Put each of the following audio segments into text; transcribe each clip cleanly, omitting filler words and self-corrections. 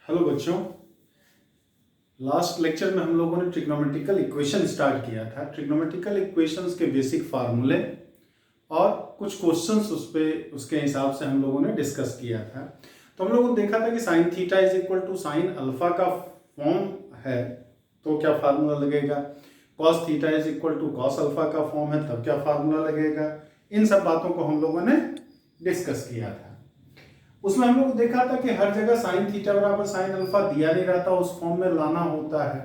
Hello बच्चों, last lecture में हम लोगों ने ट्रिग्नोमेट्रिकल इक्वेशन स्टार्ट किया था। ट्रिग्नोमेट्रिकल इक्वेशंस के बेसिक फार्मूले और कुछ क्वेश्चंस उसके हिसाब से हम लोगों ने डिस्कस किया था। तो हम लोगों ने देखा था कि sine theta is equal to sine alpha का फॉर्म है तो क्या फार्मूला लगेगा, cos theta is equal to cos alpha का फॉर्म है तब क्या फार्मूला लगेगा। इन सब बातों को हम लोगों ने डिस्कस किया था। उसमें हम लोग देखा था कि हर जगह साइन थीटा बराबर साइन अल्फा दिया नहीं रहता, उस फॉर्म में लाना होता है।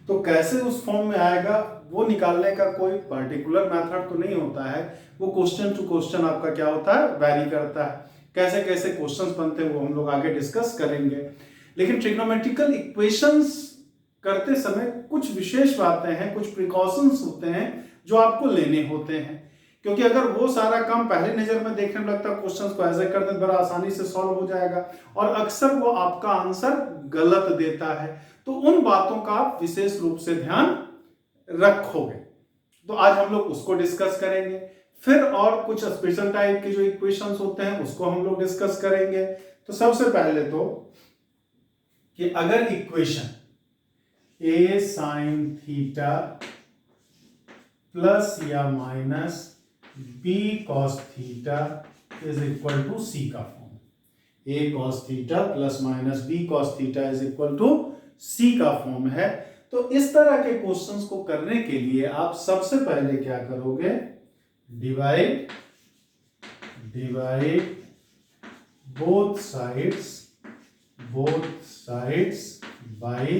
तो कैसे उस फॉर्म में आएगा वो निकालने का कोई पर्टिकुलर मेथड तो नहीं होता है, वो क्वेश्चन टू क्वेश्चन आपका क्या होता है, वैरी करता है। कैसे कैसे क्वेश्चंस बनते हैं वो हम लोग आगे डिस्कस करेंगे। लेकिन ट्रिग्नोमेट्रिकल इक्वेशंस करते समय कुछ विशेष बातें हैं, कुछ प्रिकॉशंस होते हैं जो आपको लेने होते हैं, क्योंकि अगर वो सारा काम पहली नजर में देखने में लगता है क्वेश्चंस को ऐसे कर दे बड़ा आसानी से सॉल्व हो जाएगा, और अक्सर वो आपका आंसर गलत देता है। तो उन बातों का आप विशेष रूप से ध्यान रखोगे। तो आज हम लोग उसको डिस्कस करेंगे। फिर और कुछ स्पेशल टाइप के जो इक्वेशंस होते हैं उसको हम लोग डिस्कस करेंगे। तो सबसे पहले तो कि अगर equation a sine theta plus या minus b cos theta is equal to c का form, a cos theta plus minus b cos theta is equal to c का फॉर्म है, तो इस तरह के क्वेश्चंस को करने के लिए आप सबसे पहले क्या करोगे, divide both sides by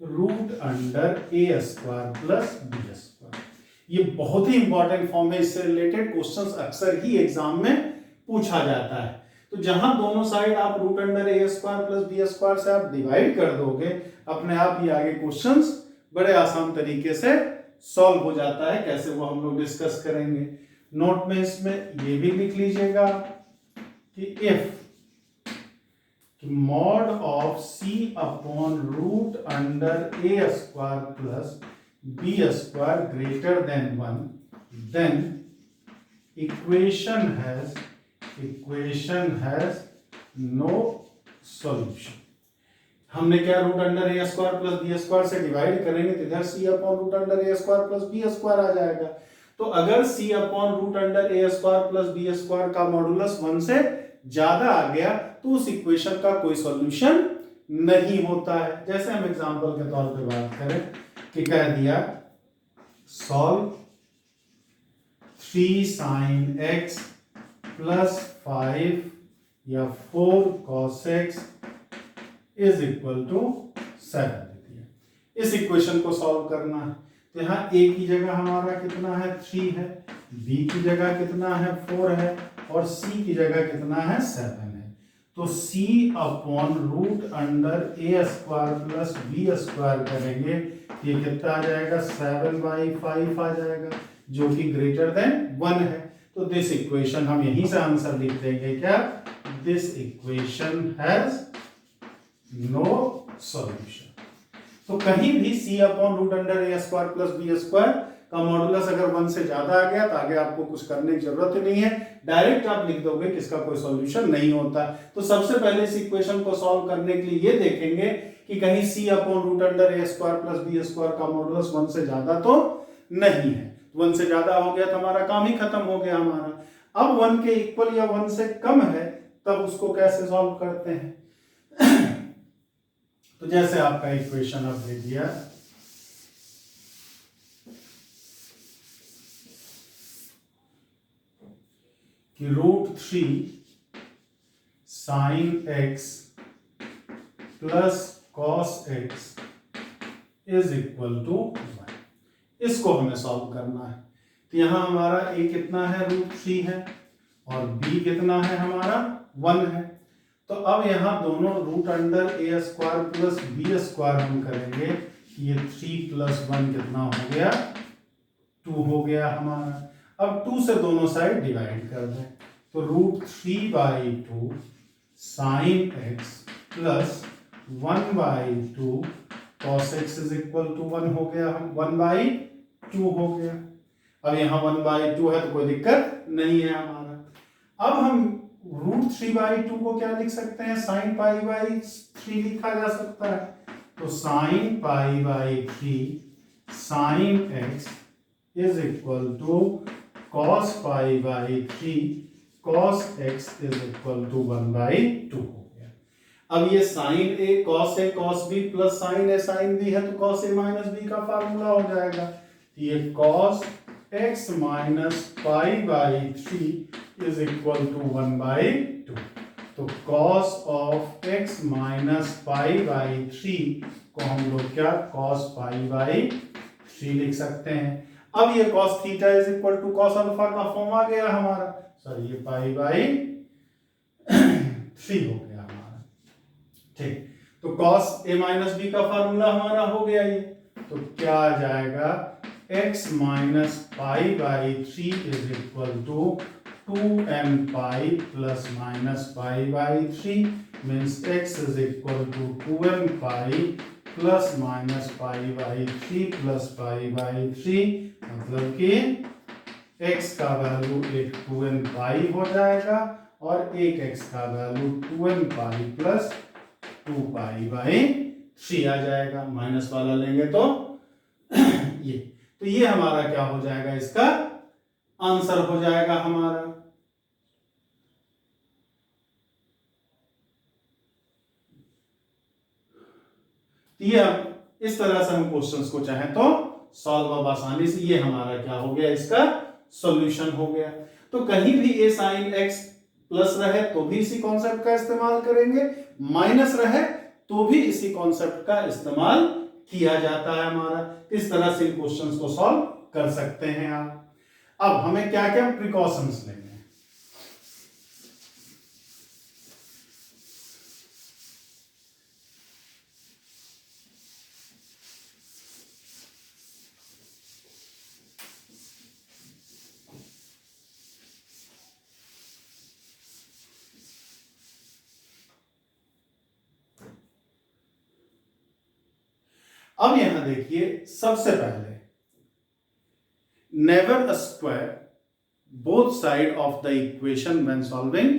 root under a square plus b square. ये बहुत ही इंपॉर्टेंट फॉर्म है, इससे रिलेटेड क्वेश्चंस अक्सर ही एग्जाम में पूछा जाता है। तो जहां दोनों साइड आप root under a square plus b square से आप डिवाइड कर दोगे, अपने आप ही आगे क्वेश्चंस बड़े आसान तरीके से सॉल्व हो जाता है। कैसे वो हम लोग डिस्कस करेंगे। नोट में इसमें ये भी लिख लीजिएगा कि if mod of c upon root under a square plus b square greater than 1, then equation has no solution। हमने क्या root under a square plus b square से डिवाइड करेंगे तो इधर सी upon root under a square plus b square आ जाएगा। तो अगर सी upon root under a square plus b square का मॉडुलस 1 से ज्यादा आ गया तो उस इक्वेशन का कोई सॉल्यूशन नहीं होता है। जैसे हम एग्जांपल के तौर पे बात करें कि कह दिया सॉल्व 3 sin x प्लस 5 या 4 cos x is equal to 7। इस इक्वेशन को सॉल्व करना है। तो यहाँ a की जगह हमारा कितना है 3 है, b की जगह कितना है 4 है और c की जगह कितना है 7 है। तो c upon root under a square plus b square करेंगे, ये कितना आ जाएगा 7/5 आ जाएगा, जो कि ग्रेटर देन 1 है। तो दिस इक्वेशन हम यहीं से आंसर लिख देंगे क्या, this equation has no solution. तो कहीं भी c upon root under a square plus b square का मॉडुलस अगर 1 से ज्यादा आ गया तो आगे आपको कुछ करने की जरूरत ही नहीं है, डायरेक्ट आप लिख दोगे कि इसका कोई सॉल्यूशन नहीं होता। तो सबसे पहले इस इक्वेशन को सॉल्व करने के लिए ये देखेंगे कि कहीं c upon root under a square plus b square का मॉडुलस 1 से ज्यादा तो नहीं है। 1 से ज्यादा हो गया तो हमारा काम ही खत्म हो गया हमारा। अब 1 के इक्वल या 1 से कम है तब उसको कैसे सॉल्व करते हैं। तो जैसे आपका इक्वेशन अब दे दिया कि √3 sin x plus cos x is equal to 1, इसको हमें सॉल्व करना है। तो यहां हमारा a कितना है √3 है और b कितना है हमारा 1 है। तो अब यहां दोनों root under a square plus b square हम करेंगे, ये 3 + 1 कितना हो गया 2 हो गया हमारा। अब 2 से दोनों साइड डिवाइड कर दें तो √3/2 sin x plus 1/2 cos x is equal to 1 हो गया, हम 1/2 हो गया। अब यहाँ 1/2 है तो कोई दिक्कत नहीं है हमारा। अब हम √3/2 को क्या लिख सकते हैं, sin π/3 लिखा जा सकता है। तो sin π/3 sin x is equal to cos π/3 cos x is equal to 1/2 हो गया। अब ये sin a cos b plus sin a sin b है, तो cos a माइनस b का फार्मूला हो जाएगा। ये cos x minus π/3 is equal to 1/2। तो cos ऑफ x माइनस π/3 को हम लोग क्या cos π/3 लिख सकते हैं। अब ये cos theta is equal to cos alpha का फॉर्म आ गया हमारा, सॉरी ये π/3 हो गया हमारा। ठीक, तो cos a माइनस b का फार्मूला हमारा हो गया ये। तो क्या आ जाएगा, x minus π/3 is equal to 2m pi plus minus π/3 means x is equal to 2m pi plus minus π/3 plus π/3, मतलब कि x का वैल्यू एक 2m pi हो जाएगा और एक x का वैल्यू 2m pi प्लस 2π/3 आ जाएगा। माइनस वाला लेंगे तो ये हमारा क्या हो जाएगा, इसका आंसर हो जाएगा हमारा। ये इस तरह से हम क्वेश्चंस को चाहें तो सॉल्व अब आसानी से, ये हमारा क्या हो गया, इसका सॉल्यूशन हो गया। तो कहीं भी a sin x प्लस रहे तो भी इसी कॉन्सेप्ट का इस्तेमाल करेंगे, माइनस रहे तो भी इसी कॉन्सेप्ट का इस्तेमाल किया जाता है हमारा। इस तरह से इन क्वेश्चंस को सॉल्व कर सकते हैं आप। अब हमें क्या क्या प्रिकॉशंस लेंगे। अब यहां देखिए, सबसे पहले never square both side of the equation when solving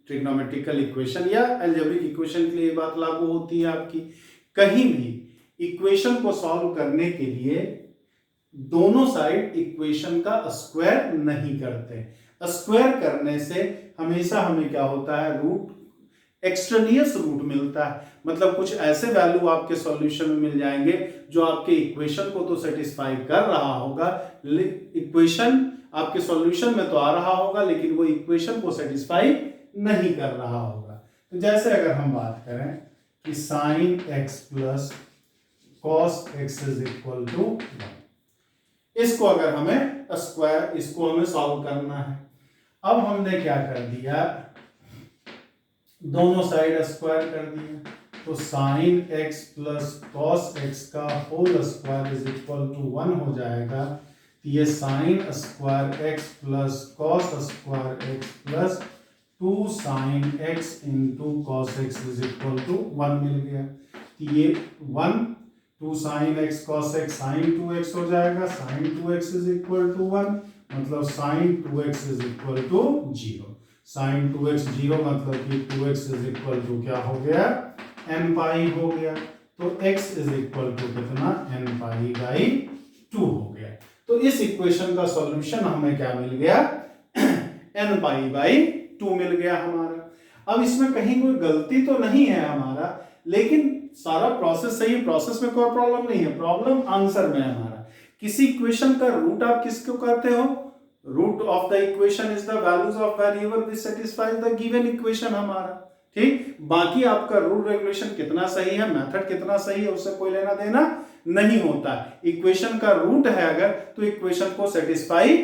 trigonometrical equation या अलजेब्रिक इक्वेशन के लिए बात लागू होती है आपकी। कहीं भी इक्वेशन को सॉल्व करने के लिए दोनों साइड इक्वेशन का स्क्वायर नहीं करते। स्क्वायर करने से हमेशा हमें क्या होता है, रूट एक्सट्रेनियस रूट मिलता है, मतलब कुछ ऐसे वैल्यू आपके सॉल्यूशन में मिल जाएंगे जो आपके इक्वेशन को तो सेटिस्फाई कर रहा होगा, इक्वेशन आपके सॉल्यूशन में तो आ रहा होगा लेकिन वो इक्वेशन को सेटिस्फाई नहीं कर रहा होगा। तो जैसे अगर हम बात करें कि sin x plus cos x is equal to 1, इसको अगर हमें स्क्वायर, इसको हमें सॉल्व करना है। अब हमने क्या कर दिया, दोनों साइड स्क्वायर कर दिया, तो sin x plus cos x का whole square is equal to 1 हो जाएगा। ये sin square x plus cos square x plus 2 sin x into cos x is equal to 1 मिल गया। ये 1 2 sin x cos x sin 2x हो जाएगा, sin 2x is equal to 1, मतलब sin 2x is equal to 0। sin 2x 0 मतलब कि 2x is equal to क्या हो गया, n पाई हो गया। तो x इज इक्वल टू कितना, n पाई/2 हो गया। तो इस इक्वेशन का सॉल्यूशन हमें क्या मिल गया, n पाई/2 मिल गया हमारा। अब इसमें कहीं कोई गलती तो नहीं है हमारा, लेकिन सारा प्रोसेस सही है, प्रोसेस में कोई प्रॉब्लम नहीं है, प्रॉब्लम आंसर में है हमारा। किसी इक्वेशन का रूट आप किसको कहते हो, root of the equation is the values of variable which satisfies the given equation हमारा। ठीक, बाकी आपका रूल रेगुलेशन कितना सही है, मेथड कितना सही है, उससे कोई लेना देना नहीं होता। इक्वेशन का रूट है अगर, तो इक्वेशन को सेटिस्फाई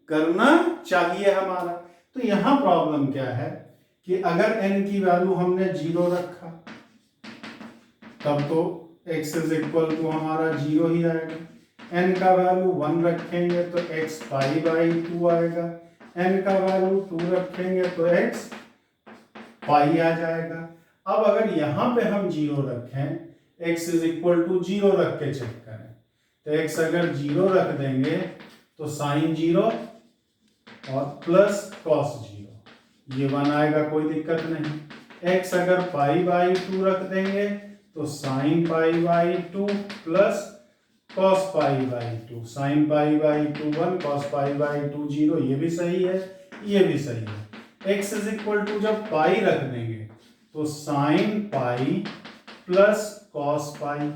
करना चाहिए हमारा। तो यहां प्रॉब्लम क्या है कि अगर n की वैल्यू हमने 0 रखा तब तो x इज इक्वल टू हमारा 0 ही आएगा। n का वैल्यू 1 रखेंगे तो x π/2 आएगा, n का वैल्यू 2 रखेंगे तो x पाई आ जाएगा। अब अगर यहां पे हम 0 रखें, x इज इक्वल टू 0 रख के चेक करें, तो x अगर 0 रख देंगे तो sin 0 और प्लस cos 0, ये 1 आएगा, कोई दिक्कत नहीं। x अगर पाई बाई 2 रख देंगे तो sign pi by 2 plus cos pi by 2, sign pi by 2 1, cos pi by 2 0, ये भी सही है, ये भी सही है। x इज इक्वल टू जब पाई रख देंगे तो साइन पाई प्लस कॉस पाई,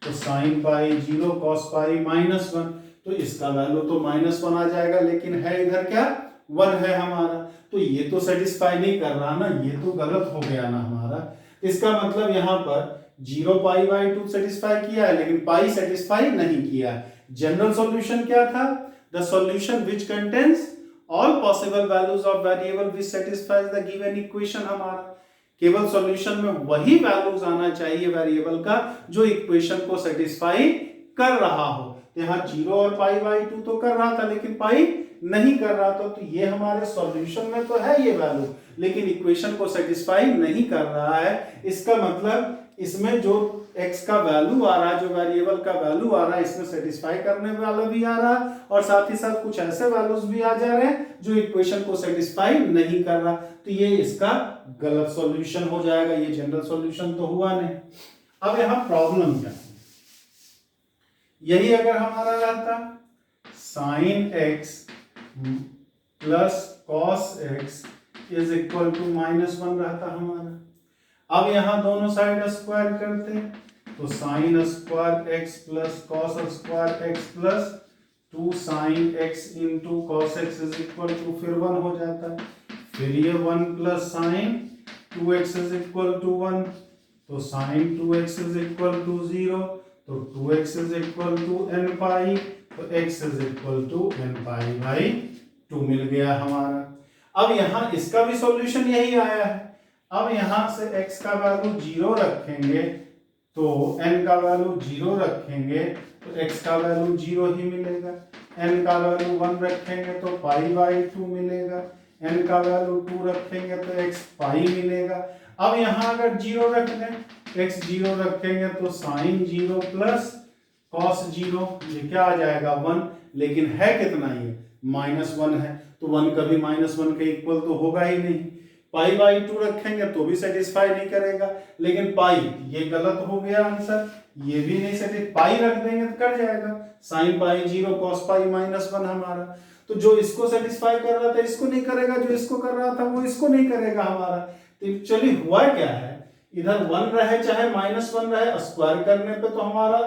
तो साइन पाई 0, कॉस पाई -1, तो इसका वैल्यू तो -1 आ जाएगा, लेकिन है इधर क्या 1 है हमारा, तो ये तो सेटिस्फाई नहीं कर रहा ना, ये तो गलत हो गया ना हमारा। इसका मतलब यहाँ पर 0 पाई बाई 2 सेटिस्फाई किया है, लेकिन पाई सेटिस्फाई नहीं किया है। जनरल सॉल्यूशन क्या था? The solution which contains all possible values of variable which satisfies the given equation. हमारा केवल सॉल्यूशन में वही वैल्यूज आना चाहिए वेरिएबल का जो इक्वेशन को सेटिस्फाई कर रहा हो। यहाँ 0 और पाई बाई 2 तो कर रहा था, लेकिन पाई नहीं कर रहा था, तो ये हमारे सॉल्यूशन में तो है ये वैल्यू, लेकिन इक्वेशन को सेटिस्फाई नहीं कर रहा है। इसका मतलब इसमें जो x का वैल्यू आ रहा है, जो वेरिएबल का वैल्यू आ रहा है, इसमें सेटिस्फाई करने वाला भी आ रहा है, और साथ ही साथ कुछ ऐसे वैल्यूज भी आ जा रहे हैं जो इक्वेशन को सेटिस्फाई नहीं कर रहा, तो ये इसका गलत सॉल्यूशन हो जाएगा। ये जनरल सॉल्यूशन तो हुआ नहीं। अब यहाँ प्रॉब्लम क्या है? यही अगर हमारा रहता sine x plus cos x is equal to -1 रहता हमारा। अब यहाँ दोनों साइड स्क्वायर करते तो sine square x plus cos square x plus 2 sine x into cos x is equal to फिर 1 हो जाता है। फिर ये 1 plus sine 2x is equal to 1, तो sign 2x is equal to 0, तो 2x is equal to n pi, तो x is equal to n pi by 2 मिल गया हमारा। अब यहाँ इसका भी सॉल्यूशन यही आया है। अब यहाँ से x का वैल्यू 0 रखेंगे तो n का वैल्यू 0 रखेंगे तो x का वैल्यू 0 ही मिलेगा। n का वैल्यू 1 रखेंगे तो पाई बाई 2 मिलेगा। n का वैल्यू 2 रखेंगे तो x पाई मिलेगा। अब यहाँ अगर 0 रख दें, x 0 रखेंगे तो साइन 0 प्लस कॉस 0, ये क्या आ जाएगा 1, लेकिन है कितना ये -1 है, तो 1 कभी -1 के इक्वल तो होगा ही नहीं। पाई बाई 2 रखेंगे तो भी सेटिस्फाई नहीं करेगा, लेकिन पाई ये गलत हो गया आंसर, ये भी नहीं सेटिस्फाई, पाई रख देंगे तो कर जाएगा साइन पाई 0 कॉस पाई -1 हमारा। तो जो इसको सेटिस्फाई कर रहा था इसको नहीं करेगा, जो इसको कर रहा था वो इसको नहीं करेगा हमारा। तो एक्चुअली हुआ क्या है, इधर 1 रहे चाहे -1 रहे, स्क्वायर करने पे तो हमारा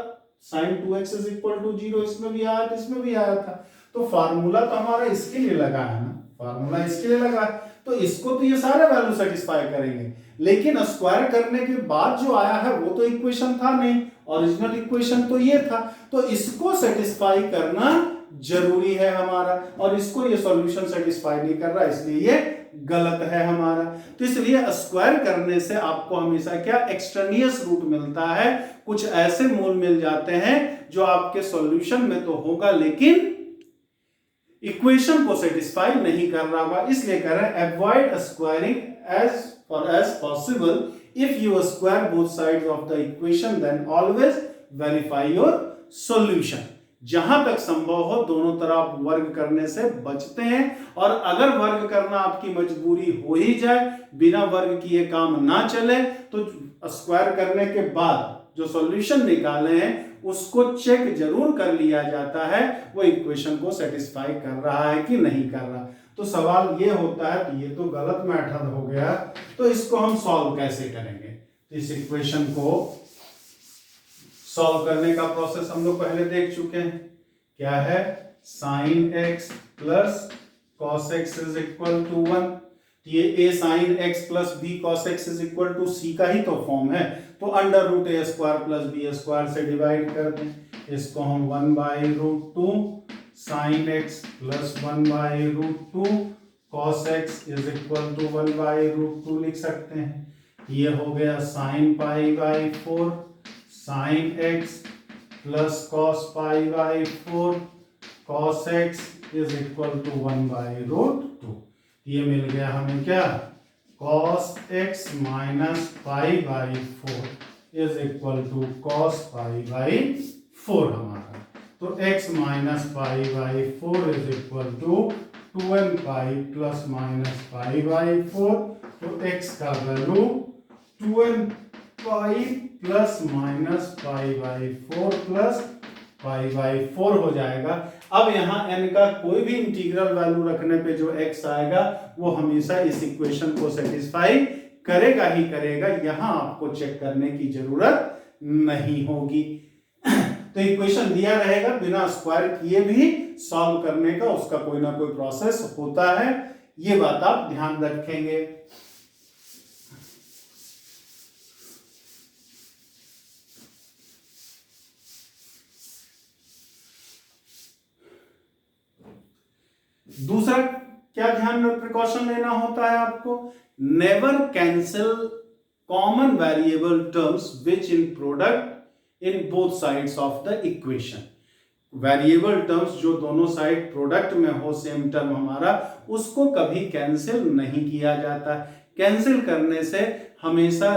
sin 2x is equal to 0 इसमें भी आया था, इसमें भी आया था, तो फार्मूला तो हमारा इसके लिए लगा है ना, फार्मूला इसके लिए लगा है, तो इसको तो ये सारे वैल्यू सेटिस्फाई करेंगे, लेकिन स्क्वायर करने के बाद जो आया है वो तो इक्वेशन था नहीं, ओरिजिनल इक्वेशन तो ये था, तो इसको सेटिस्फाई करना जरूरी है हमारा, और इसको ये सॉल्यूशन सेटिस्फाई नहीं कर रहा, इसलिए ये गलत है हमारा। तो इसलिए स्क्वायर करने से आपको हमेशा क्या एक्सट्रेनियस रूट मिलता है, कुछ ऐसे मूल मिल जाते हैं जो आपके सॉल्यूशन में तो होगा लेकिन इक्वेशन को सेटिस्फाई नहीं कर रहा होगा, इसलिए कह रहे हैं avoid squaring as far as possible, if you square both sides of the equation then always verify your solution. जहां तक संभव हो दोनों तरफ वर्ग करने से बचते हैं, और अगर वर्ग करना आपकी मजबूरी हो ही जाए, बिना वर्ग किए काम ना चले, तो स्क्वायर करने के बाद जो सॉल्यूशन निकाले हैं उसको चेक जरूर कर लिया जाता है वो इक्वेशन को सेटिस्फाई कर रहा है कि नहीं कर रहा। तो सवाल ये होता है कि ये तो गलत मेथड हो गया, तो इसको हम सॉल्व कैसे करेंगे। तो इस इक्वेशन को सॉल्व करने का प्रोसेस हम लोग पहले देख चुके हैं, क्या है sine x plus cos x is equal to 1, ये a sine x plus b cos x is equal to c का ही तो फॉर्म है, तो under root a square plus b square से डिवाइड कर दें, इसको हम 1 by root 2 sine x plus 1 by root 2 cos x is equal to 1 by root 2 लिख सकते हैं। ये हो गया sign pi by 4 sine x plus cos pi by 4 cos x is equal to 1 by root 2। ये मिल गया हमें क्या, cos x minus pi by 4 is equal to cos pi by 4 हमारा। तो x minus pi by 4 is equal to 2n pi plus minus pi by 4, तो x का value 2n pi plus minus pi by 4 plus pi by 4 हो जाएगा। अब यहाँ n का कोई भी इंटीग्रल वैल्यू रखने पे जो x आएगा वो हमेशा इस इक्वेशन को सेटिस्फाई करेगा ही करेगा, यहाँ आपको चेक करने की जरूरत नहीं होगी। तो इक्वेशन दिया रहेगा, बिना स्क्वायर किए भी सॉल्व करने का उसका कोई ना कोई प्रोसेस होता है, ये बात आप ध्यान रखेंगे। दूसरा क्या ध्यान में प्रिकॉशन लेना होता है आपको, never cancel common variable terms which in product in both sides of the equation. Variable terms जो दोनों साइड प्रोडक्ट में हो, सेम टर्म हमारा, उसको कभी कैंसिल नहीं किया जाता। कैंसिल करने से हमेशा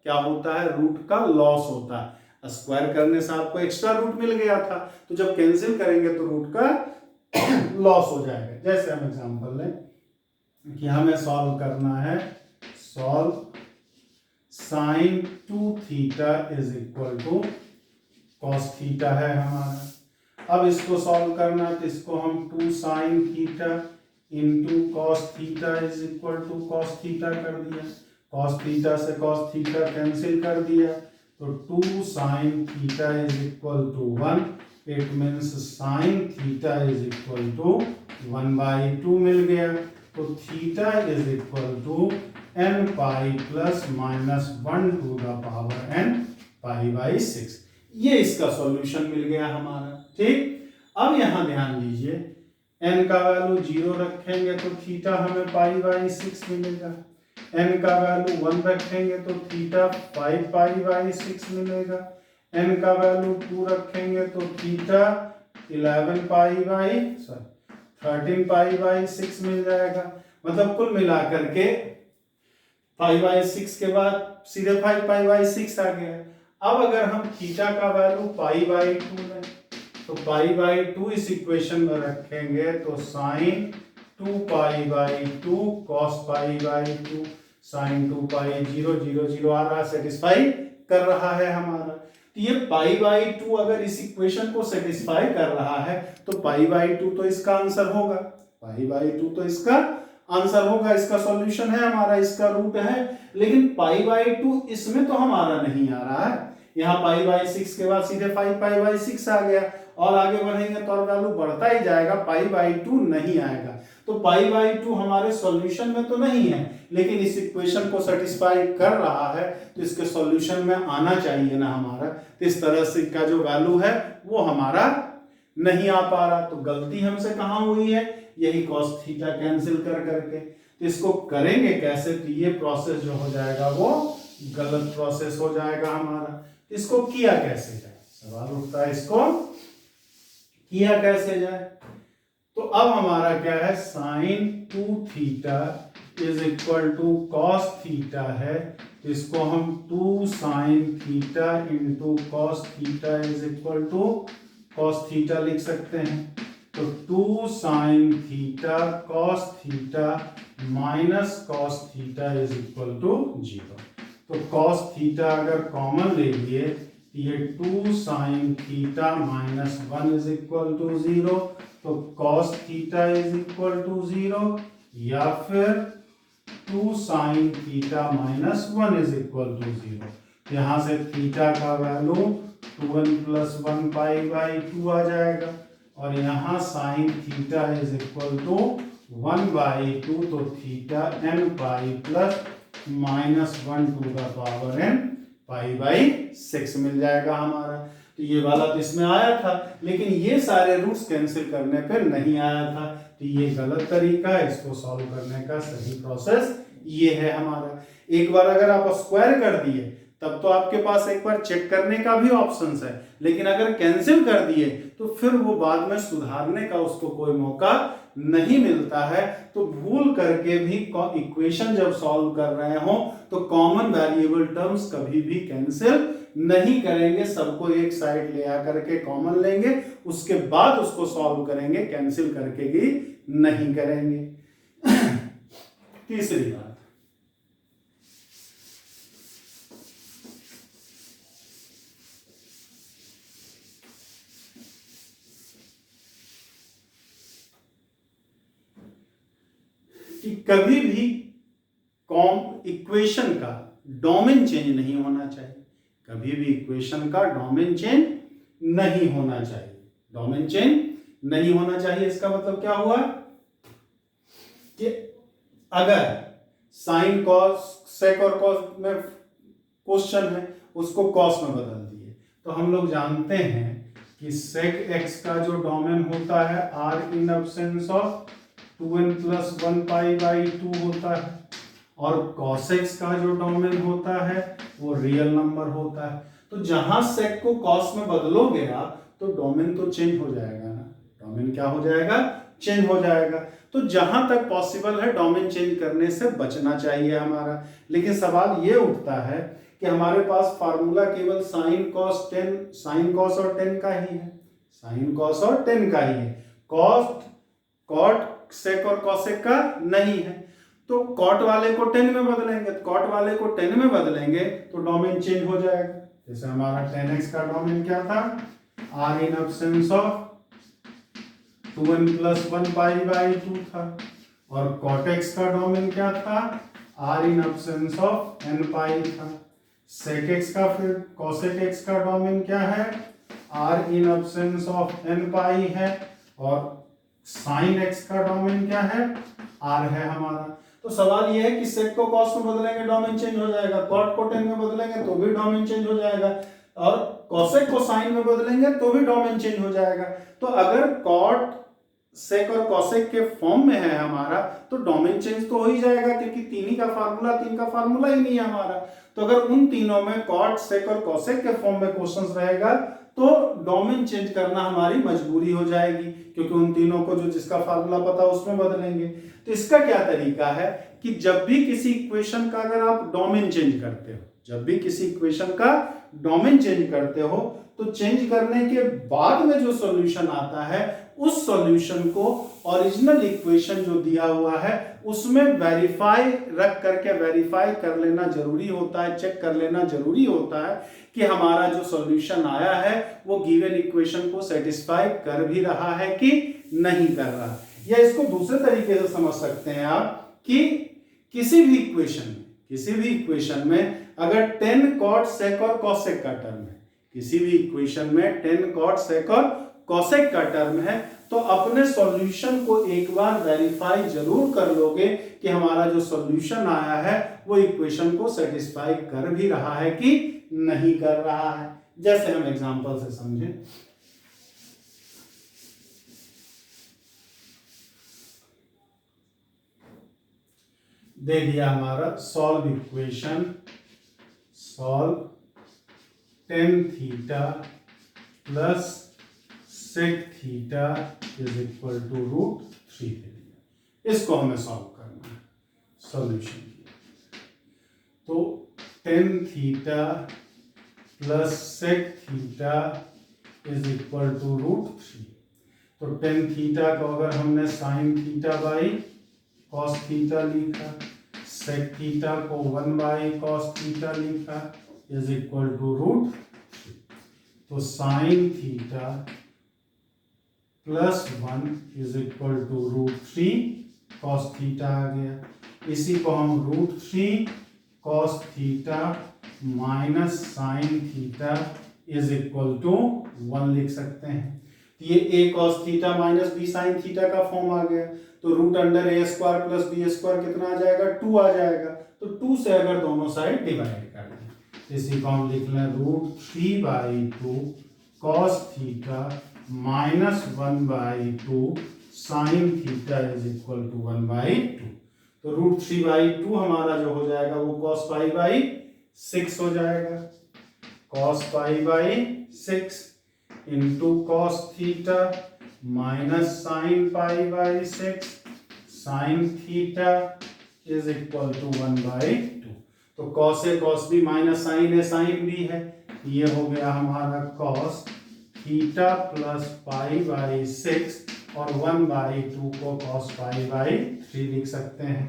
क्या होता है, रूट का लॉस होता है। स्क्वायर करने से आपको एक्स्ट्रा रूट मिल गया था, तो जब कैंसिल करेंगे तो रूट का लॉस हो जाएगा। जैसे हम एग्जांपल लें कि हमें सॉल्व करना है, solve sine 2 theta is equal to cos theta है हमारा। अब इसको सॉल्व करना है तो इसको हम 2 sine theta into cos theta is equal to cos theta कर दिया। कॉस थीटा से कॉस थीटा कैंसिल कर दिया, तो 2 sine theta is equal to 1। It means sine theta is equal to 1/2 मिल गया। तो theta is equal to n pi plus minus 1 to the power n पाई/6। ये इसका सॉल्यूशन मिल गया हमारा। ठीक, अब यहां ध्यान दीजिए, n का वैल्यू 0 रखेंगे तो थीटा हमें पाई/6 मिलेगा। n का वैल्यू 1 रखेंगे तो थीटा 5 पाई/6 मिलेगा। n का वैल्यू 2 रखेंगे तो थीटा 13 पाई/6 मिल जाएगा। मतलब कुल मिलाकर के पाई/6 के बाद सीधे 5 पाई/6 आ गया। अब अगर हम थीटा का वैल्यू पाई/2 लें तो पाई/2 इस इक्वेशन में रखेंगे तो साइन 2 पाई/2 कॉस पाई/2, साइन 2 पाई 0 0 0 आ रहा, सेटिस्फाई कर रहा है हमारा। तो ये पाई/2 अगर इस इक्वेशन को सेटिस्फाई कर रहा है तो पाई/2 तो इसका आंसर होगा, पाई/2 तो इसका आंसर होगा, इसका सॉल्यूशन है हमारा, इसका रूट है। लेकिन पाई/2 इसमें तो हमारा नहीं आ रहा है, यहाँ पाई/6 के बाद सीधे 5 पाई/6 आ गया, और आगे बढ़ेंगे तो और वैल्यू बढ़ता ही जाएगा, पाई/2 नहीं आएगा। तो पाई/2 हमारे सॉल्यूशन में तो नहीं है, लेकिन इस इक्वेशन को सेटिस्फाई कर रहा है, तो इसके सॉल्यूशन में आना चाहिए ना हमारा। तो इस तरह से का जो वैल्यू है वो हमारा नहीं आ पा रहा। तो गलती हमसे कहाँ हुई है, यही कॉस थीटा कैंसिल कर करके। तो इसको करेंगे कैसे, तो ये प्रोसेस जो हो जाएगा वो गलत प्रोसेस हो जाएगा हमारा। इसको किया कैसे जाए, सवाल उठता है, इसको किया कैसे जाए। तो अब हमारा क्या है, sine 2 theta is equal to cos theta है, तो इसको हम 2 sine theta into cos theta is equal to cos theta लिख सकते हैं। तो 2 sine theta cos theta minus cos theta is equal to 0। तो कॉस थीटा अगर कॉमन ले लिए, ये 2 sine theta minus 1 is equal to 0, तो cos theta is equal to 0, या फिर 2 sine theta minus 1 is equal to 0। यहाँ से थीटा का वैल्यू 2n प्लस 1 पाई/2 आ जाएगा, और यहाँ sine theta is equal to 1/2, तो theta n pi plus minus 1 to the power n पाई/6 मिल जाएगा हमारा। तो ये वाला तो इसमें आया था, लेकिन ये सारे रूट्स कैंसिल करने पे नहीं आया था। तो ये गलत तरीका है, इसको सॉल्व करने का सही प्रोसेस ये है हमारा। एक बार अगर आप स्क्वायर कर दिए तब तो आपके पास एक बार चेक करने का भी ऑप्शंस है, लेकिन अगर कैंसिल कर दिए तो फिर वो बाद में सुधारने का उसको कोई मौका नहीं मिलता है। तो भूल करके भी इक्वेशन जब सॉल्व कर रहे हो तो कॉमन वेरिएबल टर्म्स कभी भी कैंसिल नहीं करेंगे, सबको एक साइड ले आकर के कॉमन लेंगे, उसके बाद उसको सॉल्व करेंगे, कैंसिल करके भी नहीं करेंगे। तीसरी बात, कि कभी भी इक्वेशन का डोमेन चेंज नहीं होना चाहिए, कभी भी इक्वेशन का डोमेन चेंज नहीं होना चाहिए, डोमेन चेंज नहीं होना चाहिए। इसका मतलब क्या हुआ कि अगर साइन कॉस सेक और कॉस में क्वेश्चन है, उसको कॉस में बदल दिए, तो हम लोग जानते हैं कि सेक एक्स का जो डोमेन होता है are in absence of 2n + 1 π/2 होता है, और cos x का जो डोमेन होता है वो रियल नंबर होता है। तो जहां सेक को cos में बदलोगे आप तो डोमेन तो चेंज हो जाएगा ना, डोमेन क्या हो जाएगा, चेंज हो जाएगा। तो जहां तक पॉसिबल है डोमेन चेंज करने से बचना चाहिए हमारा। लेकिन सवाल ये उठता है कि हमारे पास फार्मूला केवल साइन कॉस और टेन का ही है, साइन कॉस और टेन का ही है, कॉट सेक और कॉसेक का नहीं है। तो कॉट वाले को टेन में बदलेंगे, कॉट वाले को टेन में बदलेंगे तो डोमेन चेंज हो जाएगा। जैसे हमारा tan x का डोमेन क्या था, r in absence of 2n + 1 π/2 था, और cot x का डोमेन क्या था, r in absence of n π था। sec x का फिर cosec x का डोमेन क्या है, r in absence of n π है, और sin x का डोमेन क्या है, r है हमारा। तो सवाल यह है कि सेक को कॉस में बदलेंगे डोमेन चेंज हो जाएगा, कॉट को टेन में बदलेंगे तो भी डोमेन चेंज हो जाएगा, और कॉसेक को साइन में बदलेंगे तो भी डोमेन चेंज हो जाएगा। तो अगर कॉट सेक और कॉसेक के फॉर्म में है हमारा तो डोमेन चेंज तो हो ही जाएगा, क्योंकि तीन का फार्मूला ही नहीं है हमारा। तो अगर उन तीनों में कॉट सेक और कॉसेक के फॉर्म में क्वेश्चंस रहेगा तो डोमेन चेंज करना हमारी मजबूरी हो जाएगी, क्योंकि उन तीनों को जो जिसका फार्मूला पता उसमें बदलेंगे। तो इसका क्या तरीका है कि जब भी किसी इक्वेशन का अगर आप डोमेन चेंज करते हो, जब भी किसी इक्वेशन का डोमेन चेंज करते हो तो चेंज करने के बाद में जो सॉल्यूशन आता है उस सॉल्यूशन को ओरिजिनल इक्वेशन जो दिया हुआ है उसमें वेरीफाई कर लेना जरूरी होता है, चेक कर लेना जरूरी होता है कि हमारा जो सॉल्यूशन आया है वो गिवन इक्वेशन को सेटिस्फाई कर भी रहा है कि नहीं कर रहा। या इसको दूसरे तरीके से समझ सकते हैं आप कि किसी भी इक्वेशन में अगर tan cot sec और cosec का टर्म है, किसी भी इक्वेशन में tan cot sec और cosec का टर्म है, तो अपने सॉल्यूशन को एक बार वेरीफाई जरूर कर लोगे कि हमारा जो सॉल्यूशन आया है वो इक्वेशन को सेटिस्फाई कर भी रहा है कि नहीं कर रहा है। जैसे हम एग्जांपल से समझें, दे दिया हमारा solve equation, solve tan theta plus sec theta is equal to √3 दे दिया। इसको हमें सॉल्व करना है सॉल्यूशन। तो tan theta plus sec theta is equal to √3। तो tan थीटा को अगर हमने sin theta by cos theta लिखा, sec थीटा को 1 बाई cos थीटा लिखा इज इक्वल टू √3। तो sin theta plus 1 is equal to √3 cos theta आ गया। इसी को हम √3 cos theta minus sin theta is equal to 1 लिख सकते हैं। ये a cos theta minus b sin theta का फॉर्म आ गया। तो √a² प्लस b² कितना आ जाएगा, 2 आ जाएगा। तो 2 से अगर दोनों साइड डिवाइड कर दें, इसी को हम लिख लें √3/2 cos theta minus 1/2 sin theta is equal to 1/2। तो √3/2 हमारा जो हो जाएगा वो cos π/6 हो जाएगा, cos π/6 into cos theta minus sin π/6 sin theta is equal to 1/2। तो cos a cos b minus sin a sin b है, ये हो गया हमारा cos theta plus pi by 6 और 1/2 को cos पाई बाई 3 लिख सकते हैं।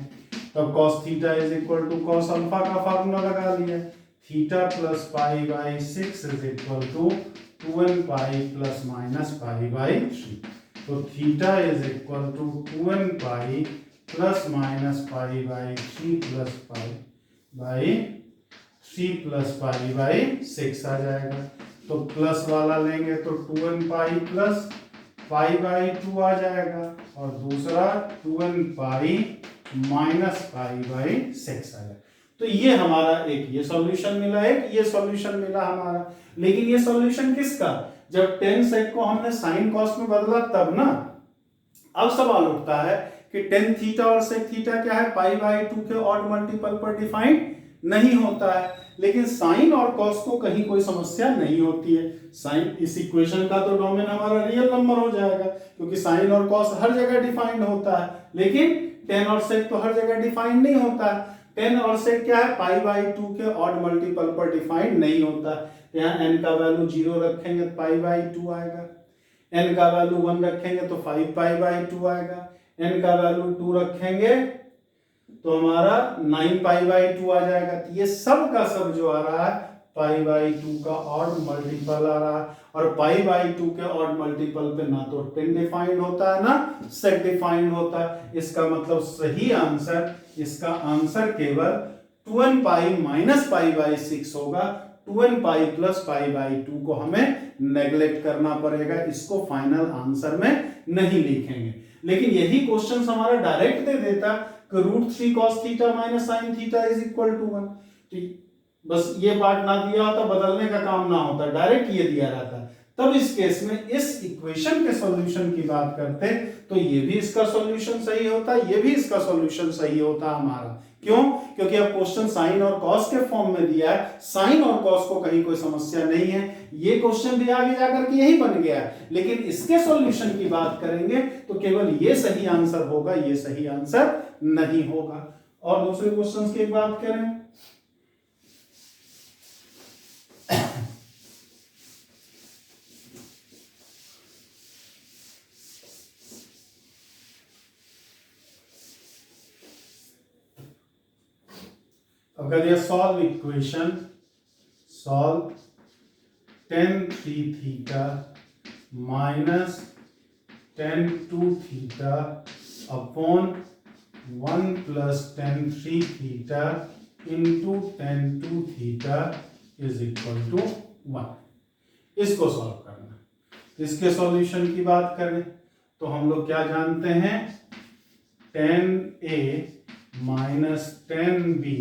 तो cos theta is equal to cos alpha का फार्मूला लगा लिया, theta plus pi by 6 is equal to 2n pi plus minus pi by 3। तो theta is equal to 2n pi plus minus pi by 3 plus pi by 3 plus pi by 6 आ जाएगा। तो plus वाला लेंगे तो 2n pi plus pi by 2 आ जाएगा और दूसरा 2n pi minus pi by 6 आ जाएगा। तो ये हमारा एक ये सॉल्यूशन मिला, एक ये सॉल्यूशन मिला हमारा। लेकिन ये सॉल्यूशन किसका? जब tan sec को हमने sin cos में बदला तब ना। अब सवाल उठता है कि tan थीटा और sec थीटा क्या है? पाई बाई 2 के ऑड मल्टीपल पर डिफाइन नहीं होता है, लेकिन साइन और कॉस को कहीं कोई समस्या नहीं होती है। साइन इस इक्वेशन का तो डोमेन हमारा रियल नंबर हो जाएगा, क्योंकि साइन और कॉस हर जगह डिफाइंड होता है, लेकिन टेन और सेक तो हर जगह डिफाइंड नहीं होता है। टेन और सेक क्या है? पाई बाई 2 के ऑड मल्टीपल पर डिफाइंड नहीं होता है। यहाँ n का वैल्यू 0 रखेंगे तो पाई बाई 2 आएगा, n का वैल्यू 1 रखेंगे तो 5 पाई बाई 2 आएगा, n का वैल्यू 2 रखेंगे तो हमारा 9 पाई बाई 2 आ जाएगा। तो ये सब का सब जो आ रहा है पाई बाई 2 का ऑड मल्टीपल आ रहा है, और पाई बाई 2 के ऑड मल्टीपल पे ना तो 10 डिफाइंड होता है ना सेक डिफाइंड होता है। इसका मतलब सही आंसर, इसका आंसर केवल 2n pi minus pi by 6 होगा। 2n pi plus pi by 2 को हमें नेग्लेक्ट करना पड़ेगा, इसको फाइनल आंसर में नहीं लिखेंगे। लेकिन यही क्वेश्चन हमारा डायरेक्ट दे देता √3 cos theta minus sine theta is equal to 1। तो बस ये पार्ट ना दिया होता, बदलने का काम ना होता, डायरेक्ट ये दिया रहता। तब इस केस में इस इक्वेशन के सॉल्यूशन की बात करते तो ये भी इसका सॉल्यूशन सही होता, ये भी इसका सॉल्यूशन सही होता हमारा। क्यों? क्योंकि अब क्वेश्चन साइन और कॉस के फॉर्म में दिया है, साइन और कॉस को कहीं कोई समस्या नहीं है। ये क्वेश्चन भी आगे जाकर के यही बन गया है, लेकिन इसके सॉल्यूशन की बात करेंगे तो केवल ये सही आंसर होगा, ये सही आंसर नहीं होगा। और दूसरे क्वेश्चन की एक बात करें, अगर ये solve equation, solve tan 3 theta minus tan 2 theta upon 1 plus tan 3 theta into tan 2 theta is equal to 1, इसको सॉल्व करना। इसके सॉल्यूशन की बात करें तो हम लोग क्या जानते हैं? tan A minus tan B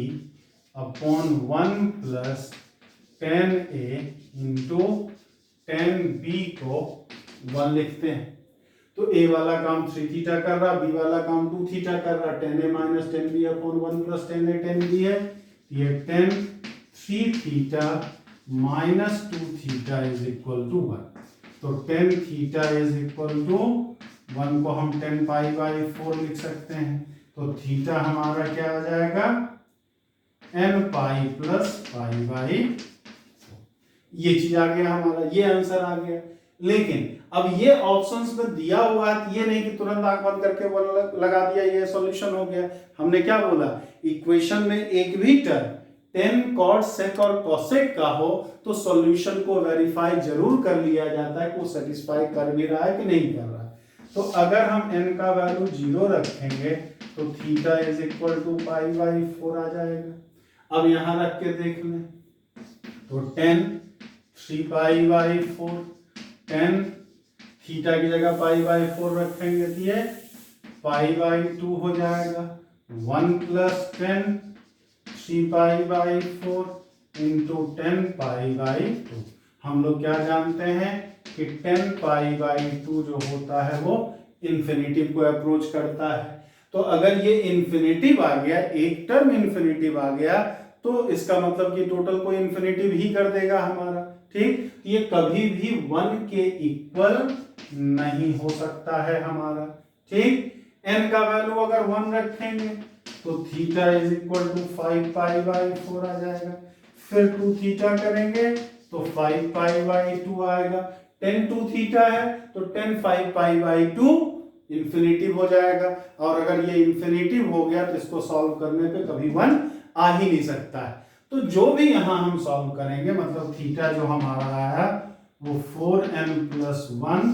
upon 1 plus tan A into tan B को 1 लिखते हैं। तो A वाला काम 3 थीटा कर रहा, B वाला काम 2 थीटा कर रहा। tan A minus tan B upon 1 plus tan A tan B है, ये tan 3 theta minus 2 theta is equal to 1। तो tan theta is equal to 1 को हम 10 पाई बाई 4 लिख सकते हैं। तो थीटा हमारा क्या आ जाएगा? n pi plus pi by 4। ये चीज आ गया हमारा, ये आंसर आ गया। लेकिन अब ये ऑप्शंस में दिया हुआ है, ये नहीं कि तुरंत आंख बंद करके वो लगा दिया ये सॉल्यूशन हो गया। हमने क्या बोला? इक्वेशन में एक भी टर्म tan cot sec और cosec का हो तो सॉल्यूशन को वेरीफाई जरूर कर लिया जाता है कि वो सेटिस्फाई कर भी रहा है कि नहीं कर रहा है। तो अगर हम n का वैल्यू 0 रखेंगे तो theta is equal to pi by 4 आ जाएगा। अब यहां रख के देख लें तो tan 3 pi by 4, tan theta की जगह पाई बाई 4 रखेंगे तो ये पाई बाई 2 हो जाएगा। 1 plus 10 3 pi by 4 into 10 pi by 2। हम लोग क्या जानते हैं कि 10 पाई बाई 2 जो होता है वो इन्फिनिटिव को अप्रोच करता है। तो अगर ये इन्फिनिटिव आ गया, एक टर्म इन्फिनिटिव आ गया, तो इसका मतलब कि टोटल को इन्फिनिटिव ही कर देगा हमारा। ठीक, ये कभी भी 1 के इक्वल नहीं हो सकता है हमारा। ठीक, n का वैल्यू अगर 1 रखेंगे तो theta is equal to 5 pi by 4 आ जाएगा। फिर 2 थीटा करेंगे तो 5 पाई बाई 2 आएगा। टेन टू थीटा है तो टेन 5 पाई बाई 2 इंफिनिटिव हो जाएगा, और अगर ये इंफिनिटिव हो गया तो इसको सॉल्व करने पे कभी 1 आ ही नहीं सकता है। तो जो भी यहां हम सॉल्व करेंगे, मतलब थीटा जो हमारा आया वो 4n+1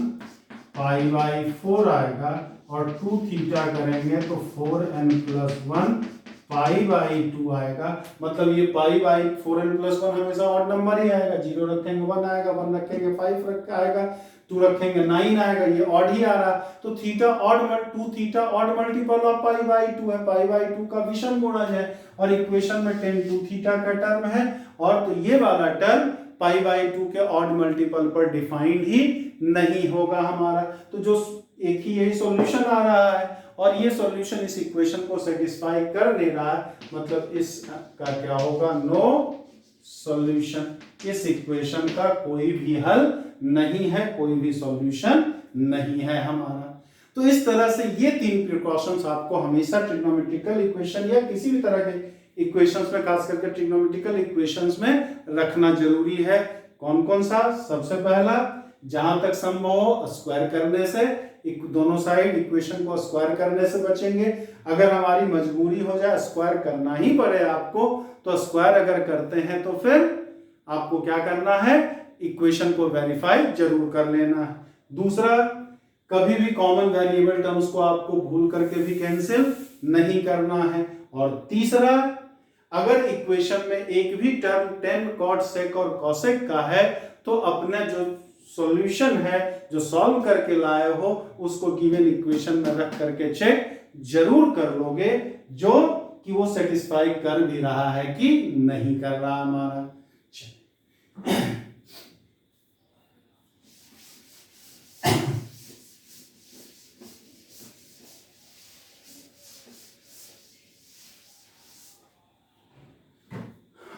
पाई बाई 4 आएगा, और 2 थीटा करेंगे तो 4n+1 पाई बाई 2 आएगा। मतलब ये पाई बाई 4n+1 हमेशा ऑड नंबर ही आएगा, 0 रखेंगे 1 आएगा, 1 रखेंगे 5 आएगा, 2 रखेंगे 9 आएगा, ये ऑड ही आ रहा। तो theta odd 2 theta odd multiple of pi by 2 है, पाई बाई 2 का विषम गुणज है, और इक्वेशन में tan 2 थीटा का टर्म है, और तो ये वाला टर्म पाई बाई 2 के ऑड मल्टीपल पर डिफाइंड ही नहीं होगा हमारा। तो जो एक ही यही सॉल्यूशन आ रहा है, और ये सॉल्यूशन इस इक्वेशन को सेटिस्फाई कर नहीं रहा है, मतलब इसका क्या होगा, नो सॉल्यूशन। इस इक्वेशन का कोई भी हल नहीं है, कोई भी सॉल्यूशन नहीं है हमारा। तो इस तरह से ये 3 प्रिकॉशंस आपको हमेशा ट्रिग्नोमेट्रिकल इक्वेशन या किसी भी तरह के इक्वेशंस में, खास करके ट्रिग्नोमेट्रिकल इक्वेशंस में रखना जरूरी है। कौन कौन सा? सबसे पहला, जहां तक संभव हो स्क्वायर करने से, दोनों साइड इक्वेशन को स्क्वायर करने से बचेंगे। अगर हमारी मजबूरी हो जाए स्क्वायर करना ही पड़े आपको, तो स्क्वायर अगर करते हैं तो फिर आपको क्या करना है, इक्वेशन को वेरीफाई जरूर कर लेना है। दूसरा, कभी भी कॉमन वेरिएबल टर्म्स को आपको भूल करके भी कैंसिल नहीं करना है। और तीसरा, अगर इक्वेशन में एक भी टर्म tan cot sec और cosec का है, तो अपना जो सॉल्यूशन है, जो सॉल्व करके लाए हो, उसको गिवन इक्वेशन में रख करके चेक जरूर कर लोगे, जो कि वो सेटिस्फाई कर भी रहा है कि नहीं कर रहा हमारा।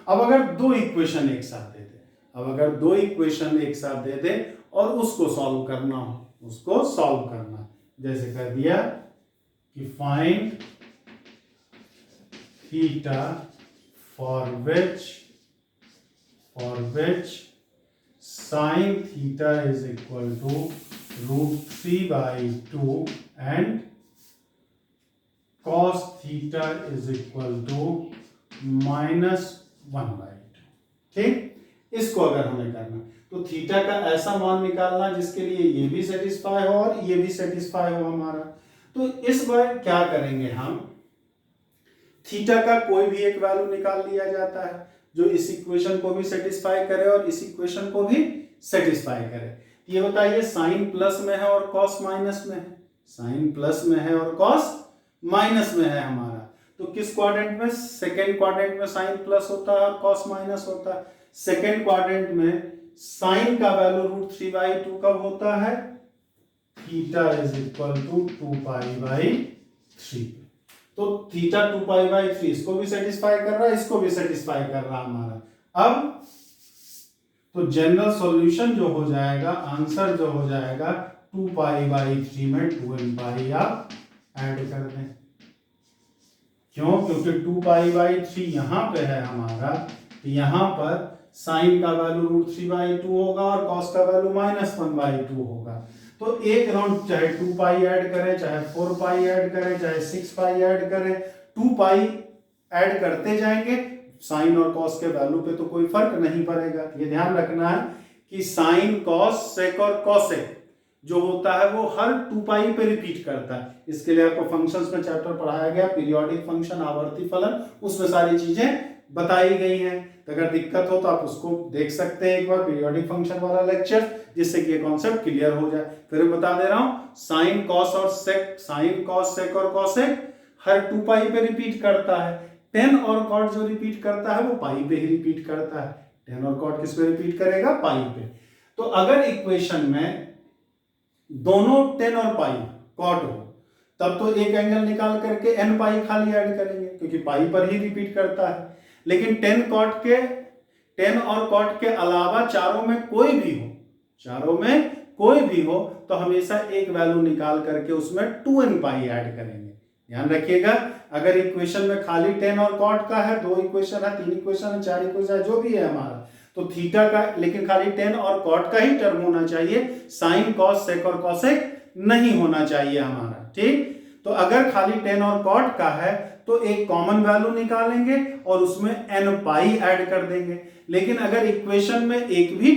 अब अगर दो इक्वेशन एक साथ दे दे, और उसको सॉल्व करना हो, जैसे कर दिया कि find theta for which sine theta is equal to √3/2 and cos theta is equal to -1/2। ठीक, इसको अगर हमें करना तो थीटा का ऐसा मान निकालना जिसके लिए ये भी सेटिस्फाई हो और ये भी सेटिस्फाई हो हमारा। तो इस बार क्या करेंगे, हम थीटा का कोई भी एक वैल्यू निकाल लिया जाता है जो इस इक्वेशन को भी सेटिस्फाई करे और इस इक्वेशन को भी सेटिस्फाई करे। ये बताइए, साइन प्लस में है और कॉस माइनस में है, साइन प्लस में है और कॉस माइनस में है हमारा। तो किस क्वाड्रेंट में? सेकेंड क्वाड्रेंट में साइन प्लस होता है और कॉस माइनस होता है। सेकेंड क्वाड्रेंट में साइन का वैल्यू √3/2 कब होता है? Theta is equal to 2π/3। तो थीटा 2π/3 इसको भी सेटिस्फाई कर रहा है, इसको भी सेटिस्फाई कर रहा है हमारा। अब तो जनरल सॉल्यूशन जो हो जाएगा, आंसर जो हो जाएगा 2π/3 में 2nπ आप ऐड कर दें। क्यों? क्योंकि 2π/3 यहां पे है हमारा, तो यहां पर साइन का वैल्यू √3/2 होगा और कॉस का वैल्यू -1/2 होगा। तो एक राउंड चाहे 2π ऐड करें, चाहे 4π ऐड करें, चाहे 6π ऐड करें, 2π ऐड करते जाएंगे, साइन और कॉस के वैल्यू पे तो कोई फर्क नहीं पड़ेगा। ये ध्यान रखना है कि साइन, कॉस, सेक और कॉसेक जो होता है वो हर 2π पे रिपीट करता है। इसके लिए आपको फंक्शंस में चैप्टर पढ़ाया गया, पीरियोडिक फंक्शन, आवर्ती फलन, उसमें सारी चीजें बताई गई हैं। तो अगर दिक्कत हो तो आप उसको देख सकते हैं एक बार, पीरियोडिक फंक्शन वाला लेक्चर, जिससे कि ये कॉन्सेप्ट क्लियर हो जाए। फिर बता दे रहा हूं, साइन, कॉस और सेक, साइन, कॉस, सेक और कॉसेक हर 2π पे रिपीट करता है। टेन और कॉट जो रिपीट करता है वो पाई पे ही रिपीट करता है। टेन और कॉट किस पे रिपीट करेगा? पाई पे। तो अगर इक्वेशन में दोनों टेन और पाई कॉट हो, तब तो एक एंगल निकाल करके n पाई खाली ऐड करेंगे, क्योंकि पाई पर ही रिपीट करता है। लेकिन टेन और कॉट के अलावा चारों में कोई भी हो, तो हमेशा एक वैल्यू निकाल करके उसमें 2n पाई ऐड करेंगे। ध्यान रखिएगा, अगर इक्वेशन में खाली टेन और कॉट का है, 2 इक्वेशन है, 3 इक्वेशन है, 4 इक्वेशन है, जो भी है हमारा, तो थीटा का, लेकिन खाली टेन और कॉट का ही टर्म होना चाहिए, साइन कॉस सेक और कॉसेक नहीं होना चाहिए हमारा। ठीक, तो अगर खाली टेन और कॉट का है तो एक कॉमन वैल्यू निकालेंगे और उसमें n पाई ऐड कर देंगे। लेकिन अगर इक्वेशन में एक भी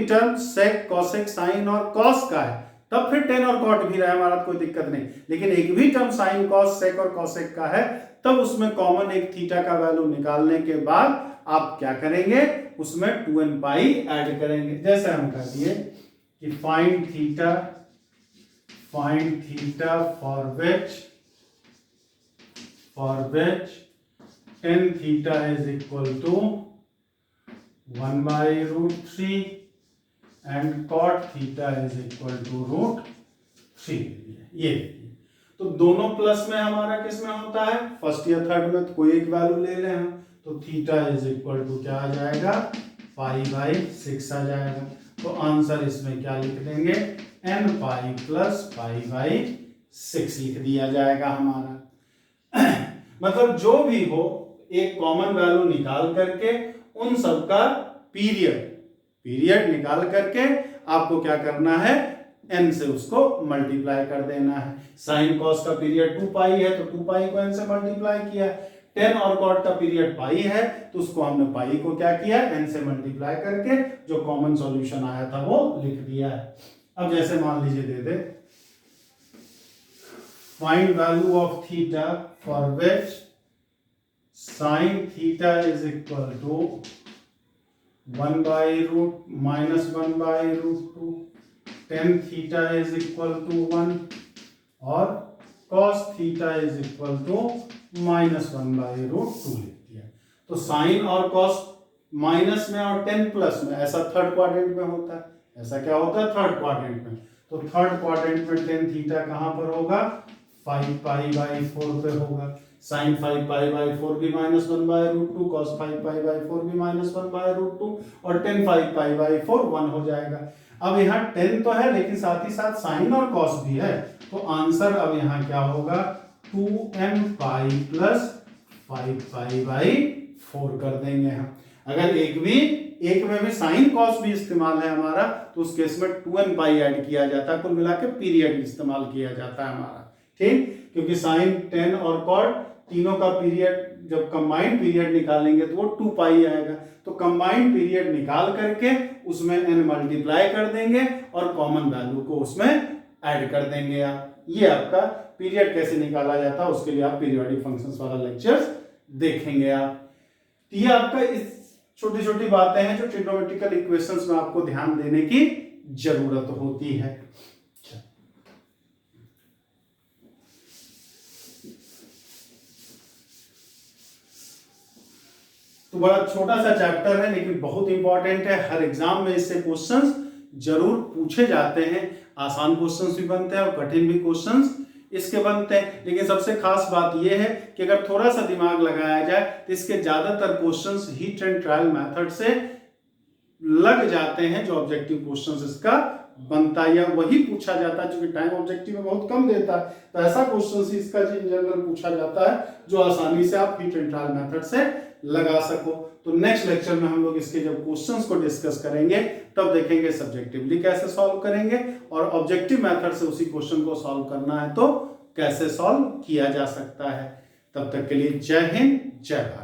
टर्म सेक कॉसेक साइन और कॉस का है तब फिर टेन और कॉट भी रहे हमारा, कोई दिक्कत नहीं। लेकिन एक भी टर्म साइन कॉस सेक और कॉसेक का है तब उसमें कॉमन एक थीटा का वैल्यू निकालने के बाद आप क्या करेंगे, उसमें 2n पाई ऐड करेंगे। जैसे हम कह दिए कि find theta for which tan theta is equal to 1 by root 3 and cot theta is equal to root 3। ये तो दोनों प्लस में हमारा किस में होता है, फर्स्ट या थर्ड में, तो कोई एक वैल्यू ले लें हम, तो थीटा इज इक्वल टू क्या आ जाएगा, पाई बाई 6 आ जाएगा। तो आंसर इसमें क्या लिख देंगे, n pi plus pi by 6 लिख दिया जाएगा हमारा। मतलब जो भी हो एक कॉमन वैल्यू निकाल करके उन सब का पीरियड निकाल करके आपको क्या करना है, n से उसको मल्टीप्लाई कर देना है। साइन कॉस का पीरियड 2 पाई है तो 2 पाई को n से मल्टीप्लाई किया, टेन और कॉट का पीरियड पाई है तो उसको हमने पाई को क्या किया, n से मल्टीप्लाई करके जो कॉमन सॉल्यूशन आया था वो लिख दिया है। अब जैसे मान लीजिए they they find value of theta for which sine theta is equal to 1 by root minus 1 by root 2, tan theta is equal to 1 और cos theta is equal to minus 1 by root 2 लिख दिया। तो sign और cos minus में और ten plus में, ऐसा third quadrant में होता है। ऐसा क्या होता है, थर्ड क्वाड्रेंट में। तो थर्ड क्वाड्रेंट में टेन थीटा कहां पर होगा, 5 पाई बाई 4 पे होगा। साइन 5 पाई बाई 4 भी minus 1 by root 2, cos 5 pi by 4 भी माइनस 1 बाई रूट 2 और टेन 5 पाई बाई 4 1 हो जाएगा। अब यहाँ टेन तो है लेकिन साथ ही साथ साइन और कॉस भी है, तो आंसर अब यहाँ क्या होगा, 2n pi plus 5 pi by 4 कर देंगे हम। अगर एक में भी साइन कॉस भी इस्तेमाल है हमारा तो उस केस में 2n पाई ऐड किया जाता है, कुल मिला के पीरियड इस्तेमाल किया जाता है हमारा। ठीक, क्योंकि साइन टेन और कॉट तीनों का पीरियड जब कंबाइंड पीरियड निकालेंगे तो वो 2 पाई आएगा। तो कंबाइंड पीरियड निकाल करके उसमें n मल्टीप्लाई कर देंगे और कॉमन वैल्यू को उसमें ऐड कर देंगे आप। ये आपका पीरियड कैसे निकाला जाता है उसके लिए आप पीरियोडिक फंक्शंस वाला लेक्चर्स देखेंगे आप। ये आपका इस छोटी छोटी बातें हैं जो ट्रिग्नोमेट्रिकल इक्वेशंस में आपको ध्यान देने की जरूरत होती है। तो बड़ा छोटा सा चैप्टर है लेकिन बहुत इंपॉर्टेंट है, हर एग्जाम में इससे क्वेश्चंस जरूर पूछे जाते हैं। आसान क्वेश्चंस भी बनते हैं और कठिन भी क्वेश्चंस इसके बनते हैं। लेकिन सबसे खास बात यह है कि अगर थोड़ा सा दिमाग लगाया जाए तो इसके ज्यादातर questions heat and trial method से लग जाते हैं। जो ऑब्जेक्टिव क्वेश्चंस इसका बनता है या वही पूछा जाता है, क्योंकि टाइम ऑब्जेक्टिव में बहुत कम देता है, तो ऐसा क्वेश्चंस ही इसका इन जनरल पूछा जाता है जो आसानी से आप हीट एंड ट्रायल मेथड से लगा सको। तो नेक्स्ट लेक्चर में हम लोग इसके जब क्वेश्चंस को डिस्कस करेंगे तब देखेंगे सब्जेक्टिवली कैसे सॉल्व करेंगे और ऑब्जेक्टिव मेथड से उसी क्वेश्चन को सॉल्व करना है तो कैसे सॉल्व किया जा सकता है। तब तक के लिए जय हिंद, जय भारत।